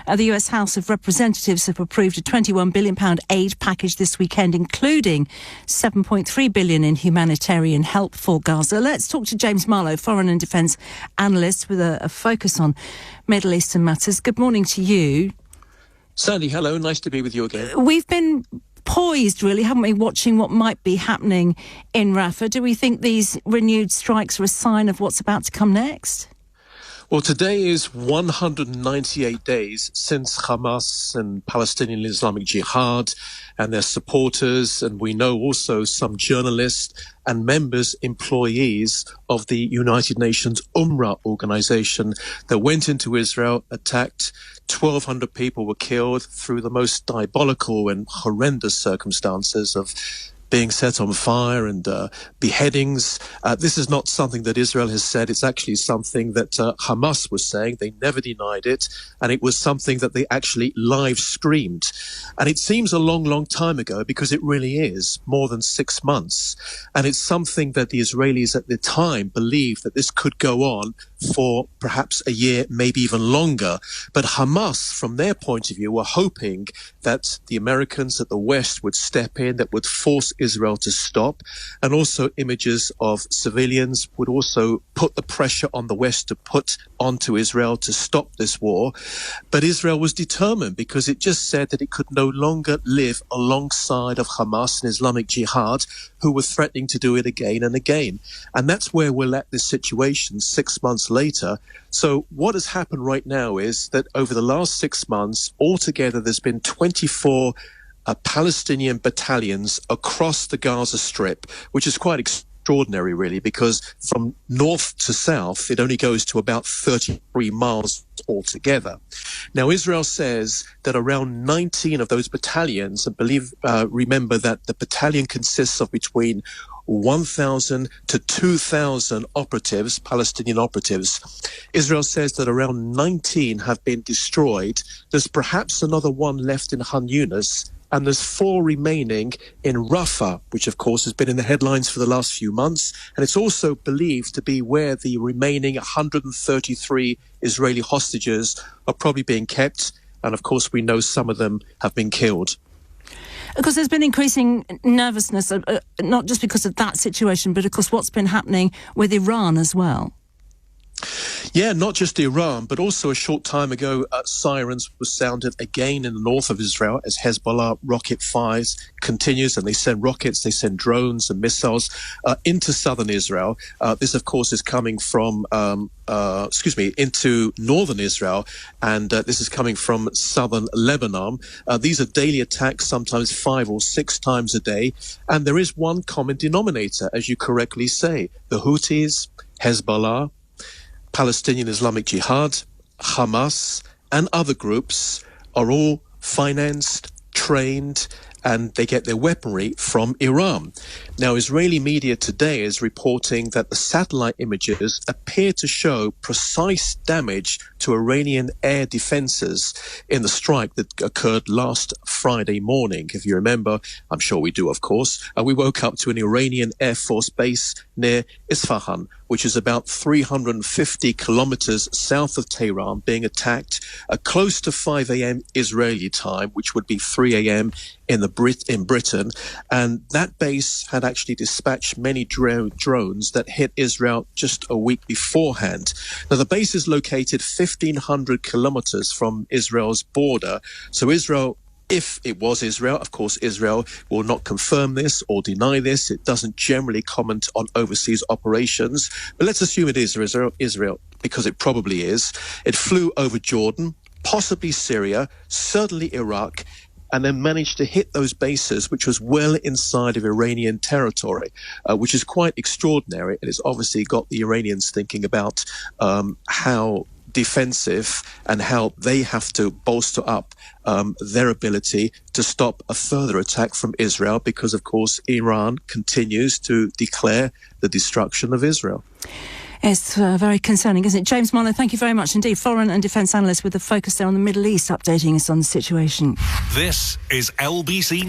The US House of Representatives have approved a £21 billion aid package this weekend, including $7.3 billion in humanitarian help for Gaza. Let's talk to James Marlow, foreign and defence analyst with a focus on Middle Eastern matters. Good morning to you. Sandy, hello. Nice to be with you again. We've been poised, really, haven't we, watching what might be happening in Rafah. Do we think these renewed strikes are a sign of what's about to come next? Well, today is 198 days since Hamas and Palestinian Islamic Jihad and their supporters, and we know also some journalists and members, employees of the United Nations UNRWA organization that went into Israel, attacked. 1,200 people were killed through the most diabolical and horrendous circumstances of being set on fire and beheadings. This is not something that Israel has said. It's actually something that Hamas was saying. They never denied it. And it was something that they actually live streamed. And it seems a long, long time ago because it really is more than 6 months. And it's something that the Israelis at the time believed that this could go on for perhaps a year, maybe even longer. But Hamas, from their point of view, were hoping that the Americans, that the West would step in, that would force Israel to stop. And also images of civilians would also put the pressure on the West to put onto Israel to stop this war. But Israel was determined because it just said that it could no longer live alongside of Hamas and Islamic Jihad, who were threatening to do it again and again. And that's where we're at this situation 6 months later. So what has happened right now is that over the last 6 months, altogether, there's been 24 Palestinian battalions across the Gaza Strip, which is quite extraordinary, really, because from north to south, it only goes to about 33 miles altogether. Now, Israel says that around 19 of those battalions, remember that the battalion consists of between 1,000 to 2,000 operatives, Palestinian operatives. Israel says that around 19 have been destroyed. There's perhaps another one left in Khan Yunis, and there's 4 remaining in Rafah, which of course has been in the headlines for the last few months. And it's also believed to be where the remaining 133 Israeli hostages are probably being kept. And of course, we know some of them have been killed. Because there's been increasing nervousness, not just because of that situation, but of course what's been happening with Iran as well. Yeah, not just Iran, but also a short time ago, sirens were sounded again in the north of Israel as Hezbollah rocket fires continues, and they send rockets, they send drones and missiles into southern Israel. This, of course, is coming from, into northern Israel, and this is coming from southern Lebanon. These are daily attacks, sometimes 5 or 6 times a day, and there is one common denominator, as you correctly say. The Houthis, Hezbollah, Palestinian Islamic Jihad, Hamas, and other groups are all financed, trained, and they get their weaponry from Iran. Now, Israeli media today is reporting that the satellite images appear to show precise damage to Iranian air defenses in the strike that occurred last Friday morning. If you remember, I'm sure we do, of course, we woke up to an Iranian Air Force base near Isfahan, which is about 350 kilometers south of Tehran, being attacked close to 5 a.m. Israeli time, which would be 3 a.m. in Britain. And that base had actually dispatched many drones that hit Israel just a week beforehand. Now, the base is located 1,500 kilometers from Israel's border. So Israel, if it was Israel, of course, Israel will not confirm this or deny this. It doesn't generally comment on overseas operations. But let's assume it is Israel, because it probably is. It flew over Jordan, possibly Syria, certainly Iraq, and then managed to hit those bases, which was well inside of Iranian territory, which is quite extraordinary. And it's obviously got the Iranians thinking about how defensive and how they have to bolster up their ability to stop a further attack from Israel, because, of course, Iran continues to declare the destruction of Israel. It's very concerning, isn't it? James Marlow, thank you very much indeed. Foreign and defence analyst with a focus there on the Middle East, updating us on the situation. This is LBC.